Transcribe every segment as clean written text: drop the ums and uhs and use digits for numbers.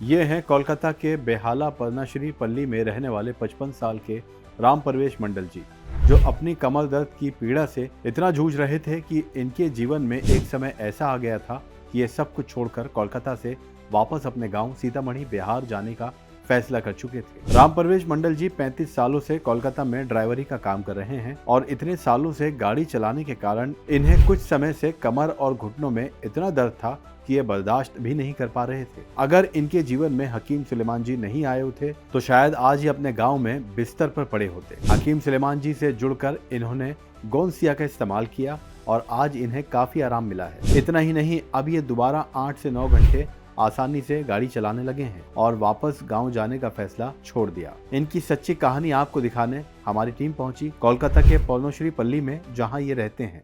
ये हैं कोलकाता के बेहाला पद्माश्री पल्ली में रहने वाले 55 साल के राम परवेश मंडल जी, जो अपनी कमर दर्द की पीड़ा से इतना जूझ रहे थे कि इनके जीवन में एक समय ऐसा आ गया था कि ये सब कुछ छोड़कर कोलकाता से वापस अपने गांव सीतामढ़ी बिहार जाने का फैसला कर चुके थे। राम परवेश मंडल जी 35 सालों से कोलकाता में ड्राइवरी का काम कर रहे हैं और इतने सालों से गाड़ी चलाने के कारण इन्हें कुछ समय से कमर और घुटनों में इतना दर्द था कि ये बर्दाश्त भी नहीं कर पा रहे थे। अगर इनके जीवन में हकीम सुलेमान जी नहीं आए होते तो शायद आज ही अपने गांव में बिस्तर पर पड़े होते। हकीम सुलेमान जी से जुड़कर इन्होंने गोंसिया का इस्तेमाल किया और आज इन्हें काफी आराम मिला है। इतना ही नहीं, अब ये दोबारा 8 से 9 घंटे आसानी से गाड़ी चलाने लगे हैं और वापस गांव जाने का फैसला छोड़ दिया। इनकी सच्ची कहानी आपको दिखाने हमारी टीम पहुंची कोलकाता के पद्मश्री पल्ली में, जहां ये रहते हैं।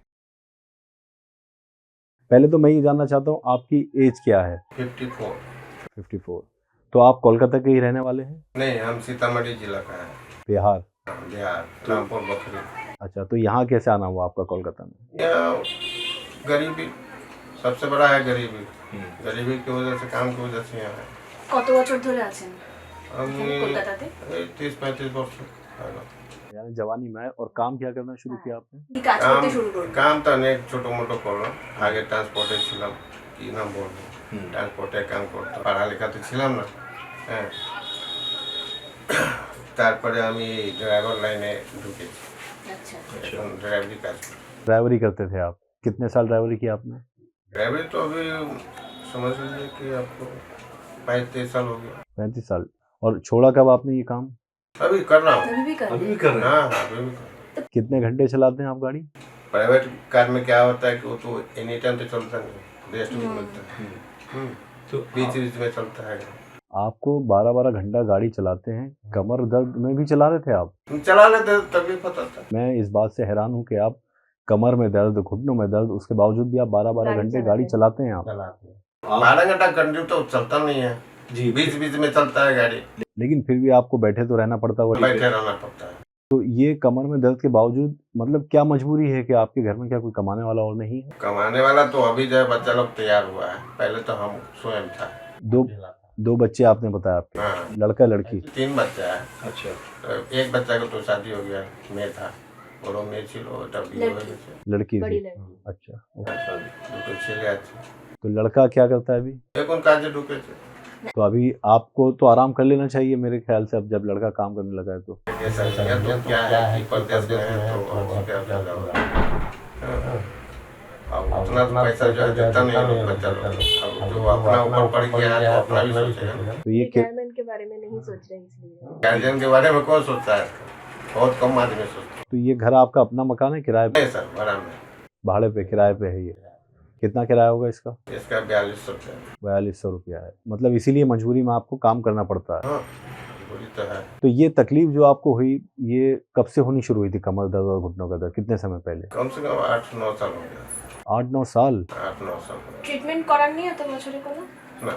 पहले तो मैं ये जानना चाहता हूँ आपकी एज क्या है? 54। तो आप कोलकाता के ही रहने वाले हैं? नहीं, हम सीतामढ़ी जिला का है। बिहार? बिहार, रामपुर बखरी। अच्छा, तो यहाँ कैसे आना हुआ आपका कोलकाता में? यहाँ गरीबी सबसे बड़ा है, गरीबी। गरीबी की वजह से, काम की वजह से यहाँ है। কত বছর ধরে আছেন हम কলকাতাতে? 30-35 वर्ष यानी जवानी में और काम क्या करना शुरू किया आपने? কি কাজ করতে শুরু করলেন? काम तो अनेक छोटो मोटो करलाम। आगे ट्रांसपोर्टे ছিলাম, কি নাম বলবো, ট্রান্সপোর্টে কাম করতাম। পড়ালেখা তো ছিলাম না, হ্যাঁ। তারপরে আমি ড্রাইভার লাইনে ঢুকেছি। আচ্ছা, এখন ड्राइवरी কাজ করি। ड्राइवरी करते थे आप? कितने साल ड्राइवरी किया आपने? ड्राइवरी तो अभी समझ लीजिए कि आपको 22-23 साल हो गया। 35 साल। और छोड़ा कब आपने ये काम? अभी कर रहा हूँ। अभी भी कर अभी भी कर रहे हैं? हाँ, अभी भी कर रहा हूँ। कितने घंटे चलाते हैं आप गाड़ी? प्राइवेट कार में क्या होता है कि वो तो एनी टाइम तो चलता नहीं, रेस्ट भी मिलता है। तो बीच बीच में चलता है। आपको 12-12 घंटा गाड़ी चलाते हैं, कमर दर्द में भी चला रहे थे आप? हम चला लेते तकलीफ होता था। मैं इस बात से हैरान हूँ कि आप कमर में दर्द, घुटनों में दर्द, उसके बावजूद भी आप 12-12 घंटे गाड़ी चलाते हैं आप। 12 घंटा कंटिन्यू तो चलता नहीं है जी, बीच बीच में चलता है गाड़ी। लेकिन फिर भी आपको बैठे तो रहना पड़ता होगा। बैठे रहना पड़ता है। तो ये कमर में दर्द के बावजूद मतलब क्या मजबूरी है कि आपके घर में क्या कोई कमाने वाला और नहीं है? कमाने वाला तो अभी जो है बच्चा लोग तैयार हुआ है, पहले तो हम स्वयं था। दो बच्चे आपने बताया आपके? हाँ, लड़का लड़की? 3 बच्चा है। अच्छा, तो एक बच्चा को तो शादी हो गया, मैं था और मैं छिलो लड़की बड़ी थी? लड़की। अच्छा, দুটো ছেলে আছে। तो लड़का क्या करता है अभी? এখন কাজে ঢুকেছে। तो अभी आपको तो आराम कर लेना चाहिए मेरे ख्याल से, अब जब लड़का काम करने लगा है तो। ऐसा लगा तो क्या है कि परदेश में है तो अब क्या फायदा होगा। हाँ। अब उतना तो पैसा जो है देता नहीं है लोग, बच्चा लोग। अब जो अपना ऊपर पड़ गया है तो अपना भी सोचेगा। तो ये रिटायरमेंट के बारे में नहीं सोच रहे इसलिए। गार्जियन के बारे में कौन सोचता है? बहुत कम आदमी सोचता है। तो ये घर आपका अपना मकान है, किराए पे? नहीं सर, भाड़ा में। भाड़े पे, किराए पे है ये? कितना किराया होगा इसका? इसका 4200 रुपया। 4200 रुपया है। मतलब इसीलिए मजबूरी में आपको काम करना पड़ता है। हाँ, बुरी तो है। तो ये तकलीफ जो आपको हुई, ये कब से होनी शुरू हुई थी, कमर दर्द और घुटनों का दर्द? कितने समय पहले? कम से कम 8-9 साल हो गया। 8-9 साल? 8-9 साल हो गया। ট্রিটমেন্ট করার নিয়ে এত বছরে কোনো? ना,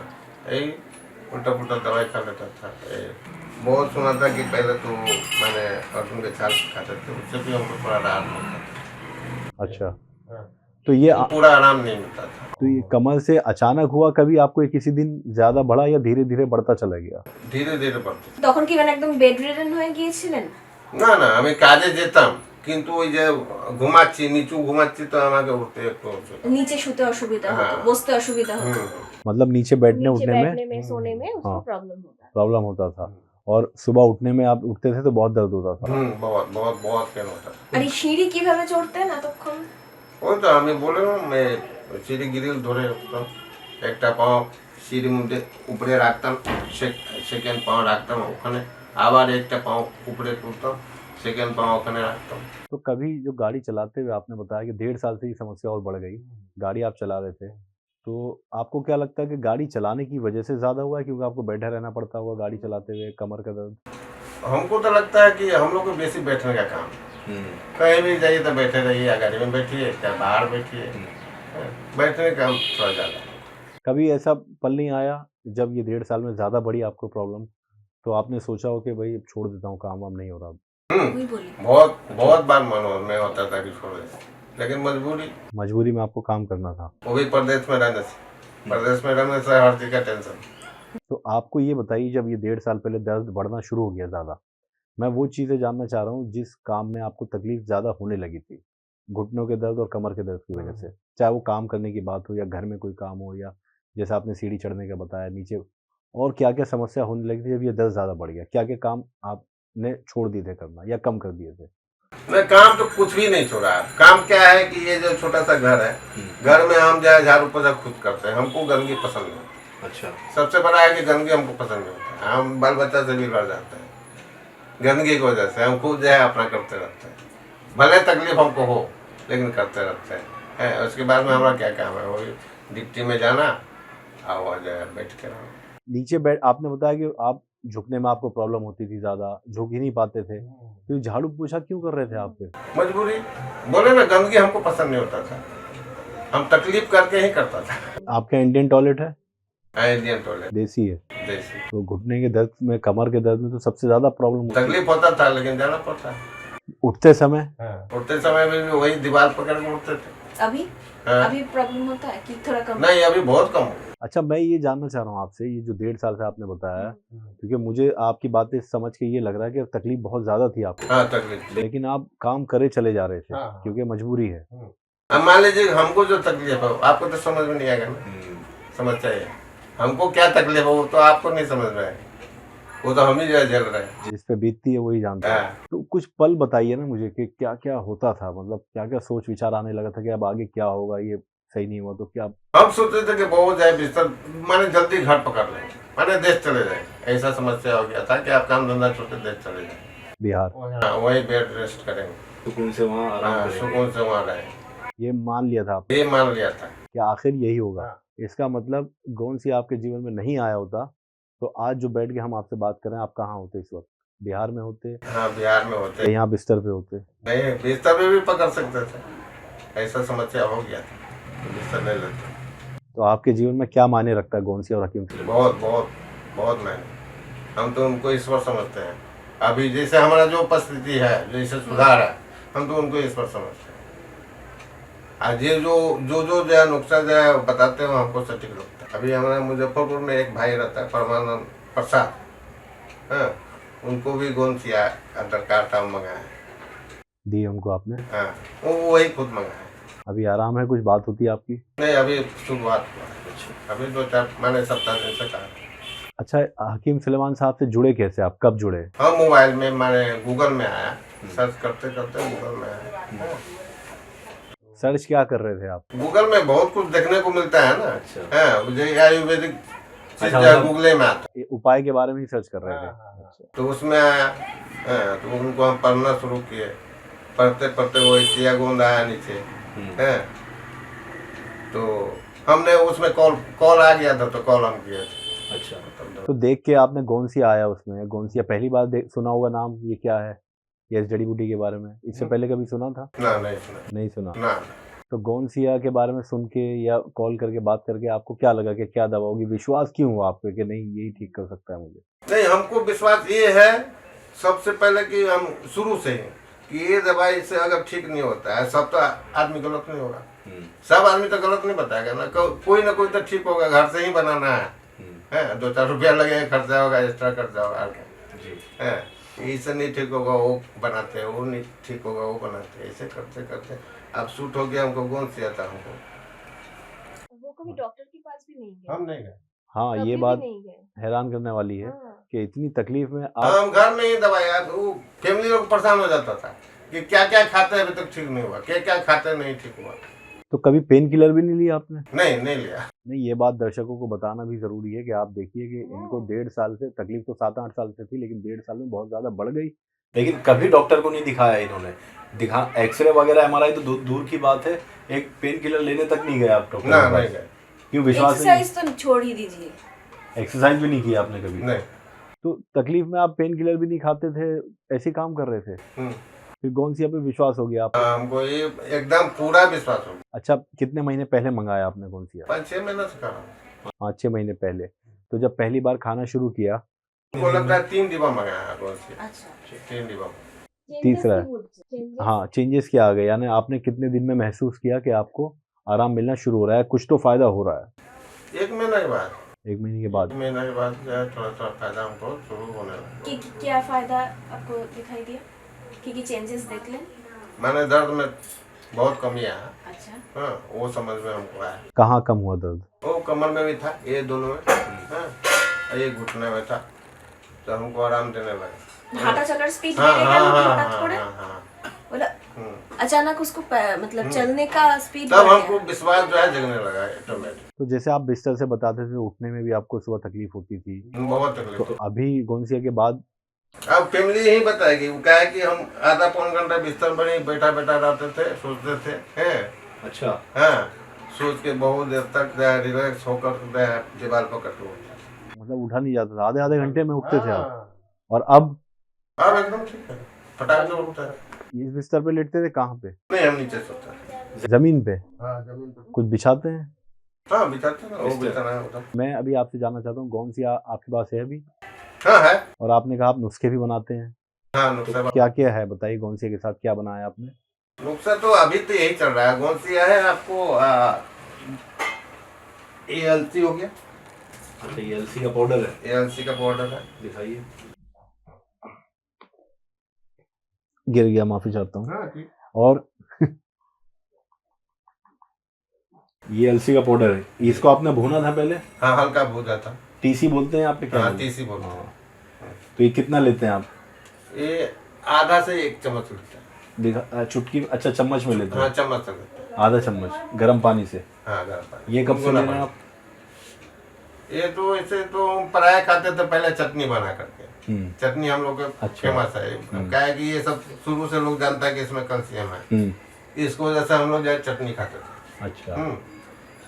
यही उल्टा पुल्टा दवाई खा लेता था। बहुत सुना था कि पहले तो मैंने अर्जुन के छाल खाते थे, उससे भी हमको थोड़ा आराम मिलता था। अच्छा, हाँ। तो ये पूरा आराम नहीं मिलता था। तो ये कमर से अचानक हुआ कभी आपको, ये किसी दिन ज्यादा बढ़ा या धीरे धीरे बढ़ता चला गया? धीरे धीरे बढ़ते। তখন কি মানে একদম বেড রিডেন হয়ে গিয়েছিলেন? না না, আমি কাজে যেতাম কিন্তু ওই যে ঘুমাচ্ছি, নিচু ঘুমাচ্ছি তো আমাকে উঠতে একটু অসুবিধা। নিচে শুতে অসুবিধা হতো, हाँ। বসতে অসুবিধা হতো। मतलब नीचे बैठने नीचे उठने बैठने में में, सोने में उसको हाँ। प्रॉब्लम होता है। प्रॉब्लम होता था, और सुबह उठने में आप उठते थे तो बहुत दर्द होता था। बहुत बहुत बहुत पेन होता था। আর এই সিঁড়ি কিভাবে চড়তেন এতক্ষণ? ওই তো আমি বললাম, সিঁড়ি গ্রিল ধরে উঠতাম, একটা পাও সিঁড়ির মধ্যে উপরে রাখতাম, সেকেন্ড পাও রাখতাম ওখানে, আবার একটা পাও উপরে তুলতাম, सेकेंड पाँव ओखने रखता हूँ। तो कभी जो गाड़ी चलाते हुए आपने बताया कि 1.5 साल से ये समस्या और बढ़ गई, गाड़ी आप चला रहे थे, तो आपको क्या लगता है कि गाड़ी चलाने की वजह से ज़्यादा हुआ है, क्योंकि आपको बैठा रहना पड़ता होगा गाड़ी चलाते हुए, कमर का दर्द? हमको तो लगता है कि हम लोग को बेसी बैठने का काम, कहीं भी जाइए तो बैठे रहिए, या गाड़ी में बैठिए या बाहर बैठिए, बैठने का काम थोड़ा ज़्यादा। कभी ऐसा पल नहीं आया जब ये 1.5 साल में ज़्यादा बढ़ी आपको प्रॉब्लम, तो आपने सोचा हो कि भाई अब छोड़ देता हूँ, काम वाम नहीं हो रहा? वही बोली। बहुत बहुत बार मन में होता था कि छोड़ दे, लेकिन मजबूरी में आपको काम करना था। वो भी प्रदेश में रहने से हर चीज का टेंशन। तो आपको ये बताइए, जब ये 1.5 साल पहले दर्द बढ़ना शुरू हो गया ज़्यादा, मैं वो चीज़ें जानना चाह रहा हूँ जिस काम में आपको तकलीफ ज़्यादा होने लगी थी, घुटनों के दर्द और कमर के दर्द की वजह से। चाहे वो काम करने की बात हो या घर में कोई काम हो, या जैसे आपने सीढ़ी चढ़ने का बताया नीचे, और क्या-क्या समस्या होने लगी थी जब ये दर्द ज़्यादा बढ़ गया? क्या-क्या काम आपने छोड़ दिए थे करना या कम कर दिए थे? मैं काम तो कुछ भी नहीं छोड़ा है। काम क्या है कि ये जो छोटा सा घर है, घर में हम जो है झाड़ू पोछा खुद करते हैं। हमको गंदगी पसंद नहीं। अच्छा। सबसे बड़ा है कि गंदगी हमको पसंद नहीं होता है। हम बाल बच्चा से भी लड़ जाते हैं गंदगी की वजह से। हम खुद जो है अपना करते रहते हैं, भले तकलीफ हमको हो लेकिन करते रहते हैं। उसके बाद में हमारा क्या काम है, वही डिप्टी में जाना और वहाँ जो है बैठ के रहना। नीचे बैठ आपने बताया कि आप झुकने में आपको प्रॉब्लम होती थी ज़्यादा, झुक ही नहीं पाते थे। तो ये झाड़ू पोछा क्यों कर रहे थे आप फिर? मजबूरी, बोले ना, गंदगी हमको पसंद नहीं होता था। हम तकलीफ करके ही करता था। आपका इंडियन टॉयलेट है? इंडियन टॉयलेट देसी है? देसी। तो घुटने के दर्द में, कमर के दर्द में तो सबसे ज़्यादा प्रॉब्लम होती है। तकलीफ होता था लेकिन जाना पड़ता है। उठते समय? उठते समय में भी वही दीवार पकड़ के उठते थे। अभी हाँ। अभी प्रॉब्लम होता है कि थोड़ा कम? नहीं, अभी बहुत कम हो गया। अच्छा, मैं ये जानना चाह रहा हूँ आपसे, ये जो 1.5 साल से आपने बताया, क्योंकि मुझे आपकी बातें समझ के ये लग रहा है कि तकलीफ बहुत ज़्यादा थी आपको, हाँ, तकलीफ थी। लेकिन आप काम करे चले जा रहे थे हाँ। क्योंकि मजबूरी है। अब मान लीजिए हमको जो तकलीफ है आपको तो समझ में नहीं आएगा ना। समझ चाहिए हमको क्या तकलीफ है, वो तो आपको नहीं समझ में आएगा। वो तो हम ही जो है झेल रहे हैं। जिस पे बीतती है वही जानता है। हाँ। तो कुछ पल बताइए ना मुझे कि क्या-क्या होता था, मतलब क्या-क्या सोच विचार आने लगा था कि अब आगे क्या होगा, ये सही नहीं हुआ तो क्या? हम सोचते थे कि बहुत जाए बिस्तर, माने जल्दी घर पकड़ लेंगे, माने देश चले जाएंगे। ऐसा समस्या हो गया था कि आप काम धंधा छोड़ के देश चले जाएंगे। बिहार? हाँ, वही बेड रेस्ट करेंगे, सुकून से वहाँ आराम करेंगे। सुकून से वहाँ रहेंगे, ये मान लिया था आपने ये मान लिया था। कि आखिर यही होगा। हाँ। इसका मतलब गोंसी आपके जीवन में नहीं आया होता तो आज जो बैठ के हम आपसे बात कर रहे हैं, आप कहाँ होते इस वक्त? बिहार में होते हाँ, बिहार में होते या यहाँ बिस्तर पे होते? नहीं, बिस्तर में भी पकड़ सकते थे। ऐसा समस्या हो गया था तो बिस्तर नहीं लेते। तो आपके जीवन में क्या मायने रखता है गोंसी और हकीम सुलेमान? बहुत बहुत बहुत मैंने, हम तो उनको ईश्वर समझते हैं। अभी जैसे हमारा जो उपस्थिति है, जैसे सुधार है, हम तो उनको ईश्वर समझते हैं। आज ये जो है नुस्खा जो है बताते हैं, हमको सटीक लगता है। अभी हमारे मुजफ्फरपुर में एक भाई रहता है, परमानंद प्रसाद, हाँ, उनको भी गोंसिया अंदर कार्टा मंगाया है। दी उनको आपने? हाँ, वो वही खुद मंगाया है। अभी आराम है? कुछ बात होती है आपकी? नहीं, अभी शुरुआत हुआ है। अभी 2-4 मैंने सप्ताह दिन से कहा। अच्छा, हकीम सुलेमान साहब से जुड़े कैसे आप, कब जुड़े? हम मोबाइल में, मैंने गूगल में आया, सर्च करते करते गूगल में आया। सर्च क्या कर रहे थे आप? गूगल में बहुत कुछ देखने को मिलता है ना। अच्छा। हाँ, मुझे आयुर्वेदिक चीज अच्छा, जो है मतलब गूगल में आता ये उपाय के बारे में ही सर्च कर रहे थे? अच्छा। है। तो उसमें आया, हाँ, तो उनको हम पढ़ना शुरू किए। पढ़ते पढ़ते वो चिया गोंद आया नीचे, है, तो हमने उसमें कॉल आ गया था तो कॉल हम किए थे। अच्छा। तो देख के आपने गोंसिया आया उसमें, गोंसिया पहली बार सुना होगा नाम, ये क्या है, ये जड़ी बूटी के बारे में इससे पहले कभी सुना था? ना, नहीं सुना। नहीं सुना। ना, तो गोंसिया के बारे में सुन के या कॉल करके बात करके आपको क्या लगा कि क्या दवा होगी, विश्वास क्यों हुआ आप पे कि नहीं यही ठीक कर सकता है मुझे? नहीं, हमको विश्वास ये है सबसे पहले कि हम शुरू से ही कि ये दवाई से अगर ठीक नहीं होता है, सब तो आदमी गलत नहीं होगा। सब आदमी तो गलत नहीं बताएगा ना, कोई ना कोई तो ठीक होगा। घर से ही बनाना है, 2-4 रुपया लगेगा, खर्चा होगा, एक्स्ट्रा खर्चा होगा, है, इससे नहीं ठीक होगा वो बनाते हैं, वो नहीं ठीक होगा वो बनाते हैं, ऐसे करते करते अब सूट हो गया हमको। कौन सी आता हमको, वो कभी डॉक्टर के पास भी नहीं गए? हम नहीं गए। हाँ, कभी ये भी बात नहीं गए? हैरान करने वाली है हाँ। कि इतनी तकलीफ में आप हम घर में ही दवाई, वो फैमिली लोग परेशान हो जाता था कि क्या क्या खाते हैं अभी तक ठीक नहीं हुआ, क्या क्या खाते हैं नहीं ठीक हुआ। तो कभी पेन किलर भी नहीं लिया आपने? नहीं लिया। नहीं, ये बात दर्शकों को बताना भी जरूरी है कि आप देखिए कि इनको 1.5 साल से तकलीफ तो 7-8 साल से थी, लेकिन 1.5 साल में बहुत ज्यादा बढ़ गई। लेकिन कभी डॉक्टर को नहीं दिखाया इन्होंने। दिखा एक्सरे वगैरह एमआरआई तो दूर की बात है, एक पेन किलर लेने तक नहीं गए आप डॉक्टर ना, के पास। नहीं गए। क्यों, विश्वास नहीं? एक्सरसाइज तो छोड़ ही दीजिए। एक्सरसाइज भी नहीं किया आपने कभी? नहीं। तो तकलीफ में आप पेन किलर भी नहीं खाते थे, ऐसे काम कर रहे थे, फिर गोंसिया पे विश्वास हो गया आप? हमको ये एकदम पूरा विश्वास हो गया। अच्छा, कितने महीने पहले मंगाया आपने गोंसिया? 5-6 महीने से खा रहा हूँ। 5-6 महीने पहले। तो जब पहली बार खाना शुरू किया, हमको लगता है 3 डिब्बा मंगाया है गोंसिया। अच्छा। 3 डिब्बा। तीसरा है। हाँ, चेंजेस क्या आ गए, यानी आपने कितने दिन में महसूस किया कि आपको आराम मिलना शुरू हो रहा है, कुछ तो फायदा हो रहा है? 1 महीना के बाद। 1 महीने के बाद? महीने के बाद जो है थोड़ा सा फायदा हमको शुरू होने लगा। क्या फायदा आपको दिखाई दिया? कि चेंजेस देख लें? मैंने दर्द में बहुत कमी आया। अच्छा। हाँ, वो समझ में हमको आया। कहाँ कम हुआ दर्द? वो कमर में भी था, ये दोनों में, हाँ, और ये घुटने में था, तो हमको आराम देने लगा। हाटा चलार स्पीड हाँ, বেড়ে हाँ, গেল हाँ, হঠাৎ हाँ, করে? हाँ, हाँ। बोला हम्म। अचानक उसको मतलब चलने का स्पीड तब बढ़ हमको गया। विश्वास जो है जगने लगा ऑटोमेटिक। तो जैसे आप बिस्तर से बताते थे उठने में भी आपको सुबह तकलीफ होती थी, बहुत तो तकलीफ। अभी गोंसिया के बाद अब फैमिली यही बताएगी, वो क्या है कि हम आधा पौन घंटा बिस्तर पर ही बैठा बैठा रहते थे, सोचते थे, हैं, अच्छा। हाँ, सोच के बहुत देर तक रिलैक्स होकर दीवार पकड़ के उठा। मतलब उठा नहीं जाता था, आधे आधे घंटे में उठते थे आप, हाँ, और अब अब एकदम ठीक है, फटाक से उठता है। इस बिस्तर पे लेटते थे कहाँ पे? नहीं, हम नीचे सोते हैं। जमीन पे? हाँ, जमीन पर। कुछ बिछाते हैं? हाँ, बिछाते हैं, वो बिछाना है उधर। मैं अभी आपसे जानना चाहता हूँ गोंसिया आपके पास है अभी? हाँ है। और आपने कहा आप नुस्खे भी बनाते हैं, हाँ, नुस्खा क्या क्या है बताइए, गोंसिया के साथ क्या बनाया आपने? नुस्खा तो अभी तो यही चल रहा है। गोंसिया है आपको, ये अलसी हो गया, अच्छा, ये अलसी का पाउडर है, ये अलसी का पाउडर है। दिखाइए। गिर गया, माफी चाहता हूँ। हाँ, ठीक। और ये अलसी का पाउडर है, इसको आपने भूना था पहले? हाँ, हल्का भूजा था। टीसी बोलते हैं आप पे क्या? हाँ, बोलते हैं? तीसी बोलते हैं। तो ये कितना लेते हैं आप? ये आधा से 1 चम्मच लेते हैं। दिखा चुटकी, अच्छा चम्मच में लेते हाँ, हैं? चम्मच से लेते हैं। आधा चम्मच गर्म पानी से? हाँ, गर्म पानी। ये कब से ले रहे हैं आप? ये तो ऐसे तो हम पराया खाते थे पहले, चटनी बना करके। चटनी हम लोग का अच्छा। फेमस है। क्या है कि ये सब शुरू से लोग जानता है कि इसमें कैल्शियम है, इसको वजह से हम लोग जो है चटनी खाते थे। अच्छा।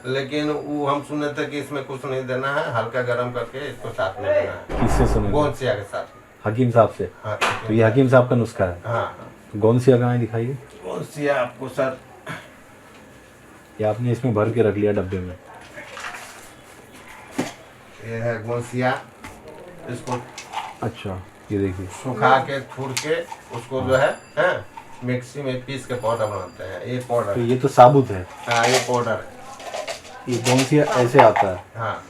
लेकिन वो हम सुने थे कि इसमें कुछ नहीं देना है, हल्का गर्म करके इसको साथ में देना है। किससे सुने? गोंसिया के साथ। हकीम साहब से? हाँ, तो ये हकीम साहब का नुस्खा है? हाँ। तो गोंसिया कहाँ है, दिखाइए। गोंसिया आपको सर, ये आपने इसमें भर के रख लिया डब्बे में? ये है गोंसिया। इसको अच्छा, ये देखिए। सुखा के छूड़ के उसको जो है मिक्सी में पीस के पाउडर बनाते हैं। ये पाउडर, तो ये तो साबुत है? हाँ, ये पाउडर है। ये गोंसिया ऐसे आता है? हाँ,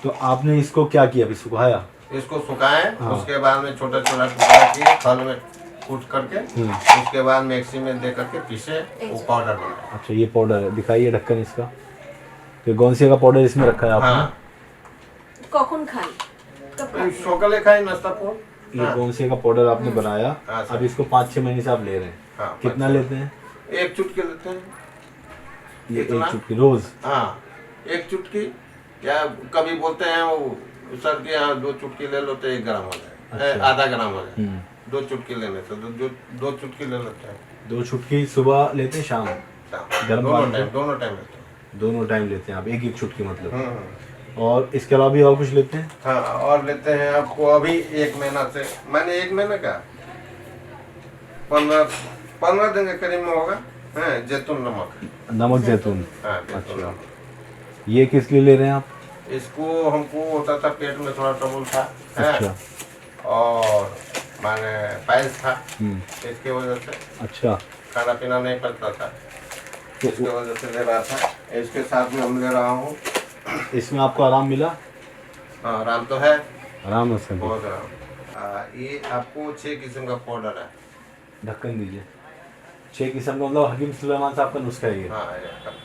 तो आपने इसको क्या किया, अभी सुखाया? इसको सुखाएं, हाँ। उसके बाद में छोटा छोटा टुकड़ा किए, खल में कूट करके, उसके बाद मिक्सी में दे करके पीसे, वो पाउडर बनाए। अच्छा, ये पाउडर है, दिखाइए ढक्कन इसका। तो गोंसिया का पाउडर इसमें रखा है आपने? हाँ, কখন খান? कब खाते हैं? सकाले खाए नाश्ता को। ये गोंसिया का पाउडर आपने बनाया, हाँ, सर। अब इसको 5-6 महीने से आप ले रहे हैं? हाँ, कितना लेते हैं? 1 चुटकी लेते हैं। ये कितना? 1 चुटकी रोज? हाँ, 1 चुटकी, या कभी बोलते हैं वो सर के यहाँ 2 चुटकी ले लो तो 1 ग्राम हो जाए, अच्छा। आधा ग्राम हो जाए। 2 चुटकी लेने से तो 2 चुटकी ले लेते हैं। 2 चुटकी सुबह लेते हैं, शाम? गर्म दोनों पानी टाइम, में? दोनों टाइम लेते हैं। दोनों टाइम लेते हैं आप, 1-1 चुटकी मतलब? हम्म। और इसके अलावा भी और कुछ लेते हैं? हाँ, और लेते हैं आपको अभी 1 महीना से, मैंने 1 महीने का 15 दिन के करीब में होगा, जैतून नमक। नमक जैतून? हाँ, जैतून अच्छा। नमक। ये किस लिए ले रहे हैं आप? इसको हमको होता था पेट में थोड़ा ट्रबल था, अच्छा। और माने पाइल्स था, इसके वजह से अच्छा। खाना पीना नहीं पड़ता था, तो इसके वजह से ले रहा था। इसके साथ में हम ले रहा हूँ। इसमें आपको आराम मिला? हाँ, आराम तो है, आराम है उसमें? बहुत आराम। ये आपको 6 किस्म का पाउडर है। ढक्कन दीजिए। 6 किस्म का मतलब हकीम सुलेमान साहब का नुस्खा है ये? हाँ,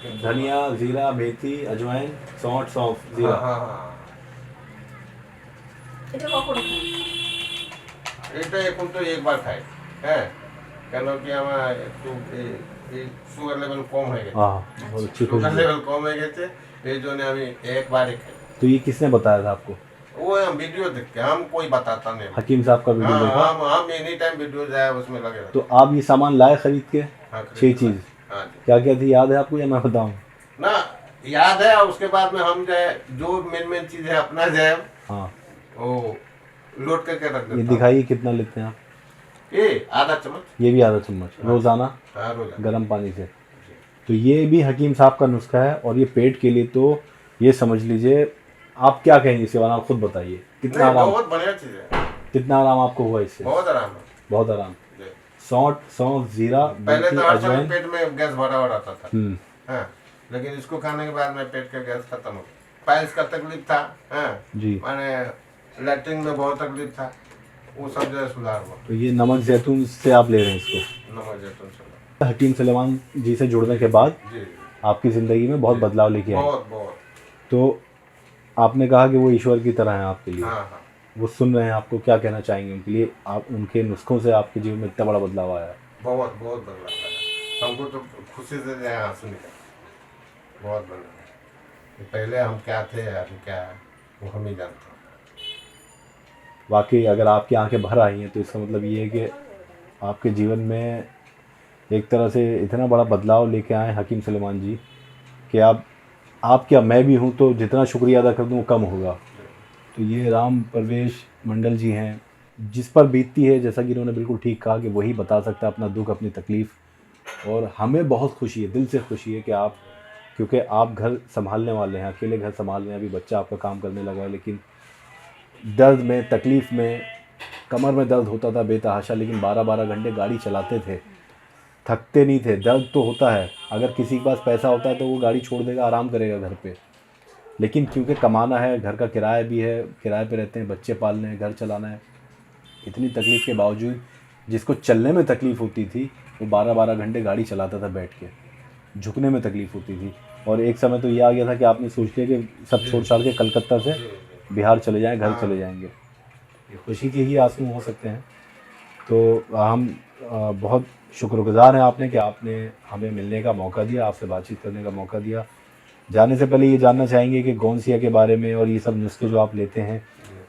ये धनिया, जीरा, मेथी, अजवाइन, सौंफ, जीरा। हाँ, हाँ। এটা কখন খান? এটা এখন তো একবার খাই, কেন কি আমার একটু এই সুগার লেভেল কম হয়ে গেছে। हाँ, बहुत अच्छी সুগার खुशबू। লেভেল কম হয়ে গেছে, এই জন্য আমি একবারই खाई। तो ये किसने बताया था आपको? वो हम वीडियो देख के, हम कोई बताता नहीं। हकीम साहब का वीडियो हाँ, देखा? हम एनी टाइम वीडियो जाए उसमें लगे रहते। तो आप ये सामान लाए खरीद के? हाँ, 6 चीज? हाँ जी। क्या क्या थी, याद है आपको या मैं बताऊं? ना, याद है। उसके बाद में हम जो है जो मेन चीज है अपना जो है हाँ, वो लोड करके रख ये देता हूँ। दिखाइए कितना लेते हैं आप? ये आधा चम्मच। ये भी आधा चम्मच रोजाना हाँ, रोज। गर्म पानी से? तो ये भी हकीम साहब का नुस्खा है, और ये पेट के लिए तो ये समझ लीजिए। आप क्या कहेंगे इसके बारे में, आप खुद बताइए। कितना नहीं, आराम, बहुत बढ़िया चीज है, कितना आराम आपको हुआ इससे? बहुत आराम है बहुत आराम। जी। सौंठ, जीरा, पहले मेथी, तो हर समय अजवाइन। पेट में गैस भरा हुआ रहता था, हम्म। हाँ, लेकिन इसको खाने के बाद में पेट का गैस खत्म हो गया। पाइल्स का तकलीफ था, हाँ, जी। माने लैट्रिन में बहुत तकलीफ था, वो सब जो है सुधार हुआ। तो ये नमक जैतून से आप ले रहे हैं इसको। नमक जैतून से। हकीम सुलेमान जी से जुड़ने के बाद जी आपकी ज़िंदगी में बहुत जी। बदलाव लेके आए। बहुत बहुत। तो आपने कहा कि वो ईश्वर की तरह हैं आपके लिए, हाँ हाँ। वो सुन रहे हैं आपको, क्या कहना चाहेंगे उनके लिए? आप उनके नुस्खों से आपके जीवन में इतना बड़ा बदलाव आया है। बहुत बहुत बदलाव आया, हमको तो खुशी से जो है आंसू निकले, बहुत बदलाव आया। कि पहले हम क्या थे, अभी क्या है, वो हम ही जानते हैं। वाकई अगर आपकी आंखें भर आई हैं तो इसका मतलब ये है कि आपके जीवन में एक तरह से इतना बड़ा बदलाव लेके आए हकीम सुलेमान जी कि आप क्या, मैं भी हूँ तो जितना शुक्रिया अदा कर दूँ वो कम होगा। तो ये राम परवेश मंडल जी हैं, जिस पर बीतती है, जैसा कि इन्होंने बिल्कुल ठीक कहा, कि वही बता सकता है अपना दुख, अपनी तकलीफ़। और हमें बहुत खुशी है, दिल से खुशी है कि आप, क्योंकि आप घर संभालने वाले हैं, अकेले घर संभाल रहे हैं, अभी बच्चा आपका काम करने लगा है, लेकिन दर्द में, तकलीफ़ में, कमर में दर्द होता था बेतहाशा, लेकिन 12-12 घंटे गाड़ी चलाते थे, थकते नहीं थे। दर्द तो होता है, अगर किसी के पास पैसा होता है तो वो गाड़ी छोड़ देगा, आराम करेगा घर पे, लेकिन क्योंकि कमाना है, घर का किराया भी है, किराए पे रहते हैं, बच्चे पालने हैं, घर चलाना है, इतनी तकलीफ़ के बावजूद जिसको चलने में तकलीफ़ होती थी वो 12-12 घंटे गाड़ी चलाता था बैठ के, झुकने में तकलीफ़ होती थी। और एक समय तो ये आ गया था कि आपने सोच लिया कि सब छोड़ छाड़ के कलकत्ता से बिहार चले जाएं, घर चले जाएंगे। ये खुशी के ही आंसू हो सकते हैं। तो हम बहुत शुक्रगुज़ार हैं आपने कि आपने हमें मिलने का मौका दिया, आपसे बातचीत करने का मौका दिया। जाने से पहले ये जानना चाहेंगे कि गोंसिया के बारे में और ये सब नुस्खे जो आप लेते हैं,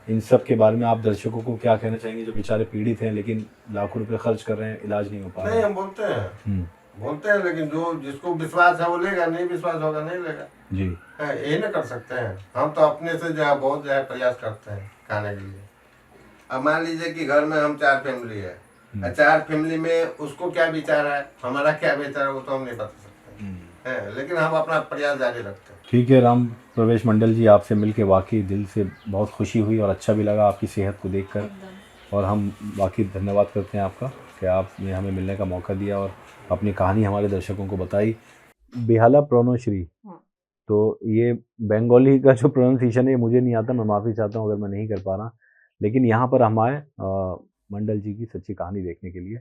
इन सब के बारे में आप दर्शकों को क्या कहना चाहेंगे, जो बेचारे पीड़ित हैं लेकिन लाखों रुपए खर्च कर रहे हैं, इलाज नहीं हो पा रहा नहीं, है? हम बोलते हैं, हम्म, बोलते हैं, लेकिन जो जिसको विश्वास है वो लेगा, नहीं विश्वास होगा नहीं लेगा। जी। हाँ, यही ना कर सकते हैं। हम तो अपने से जो है बहुत जो है प्रयास करते हैं खाने के लिए। अब मान लीजिए कि घर में हम 4 फैमिली है, 4 फैमिली में उसको क्या विचार है, हमारा क्या विचार है, वो तो हम नहीं बता सकते हैं, लेकिन हम अपना प्रयास जारी रखते हैं। ठीक है राम प्रवेश मंडल जी, आपसे मिलके वाकई दिल से बहुत खुशी हुई और अच्छा भी लगा आपकी सेहत को देखकर। और हम वाकई धन्यवाद करते हैं आपका कि आपने हमें मिलने का मौका दिया और अपनी कहानी हमारे दर्शकों को बताई। बेहाला प्रोनोश्री, हाँ। तो ये बंगाली का जो प्रोनाउंसिएशन है मुझे नहीं आता, मैं माफ़ी चाहता हूँ अगर मैं नहीं कर पा रहा, लेकिन यहाँ पर हम आए मंडल जी की सच्ची कहानी देखने के लिए।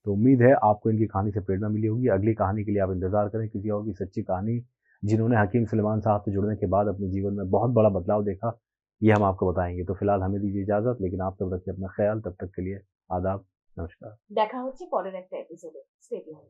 तो उम्मीद है आपको इनकी कहानी से प्रेरणा मिली होगी। अगली कहानी के लिए आप इंतज़ार करें, किसी और की सच्ची कहानी जिन्होंने हकीम सुलेमान साहब से जुड़ने के बाद अपने जीवन में बहुत बड़ा बदलाव देखा, ये हम आपको बताएंगे। तो फिलहाल हमें दीजिए इजाज़त, लेकिन आप तब रखिए अपना ख्याल। तब तक के लिए आदाब, नमस्कार। দেখা হচ্ছে পরের একটা এপিসোডে। Stay tuned.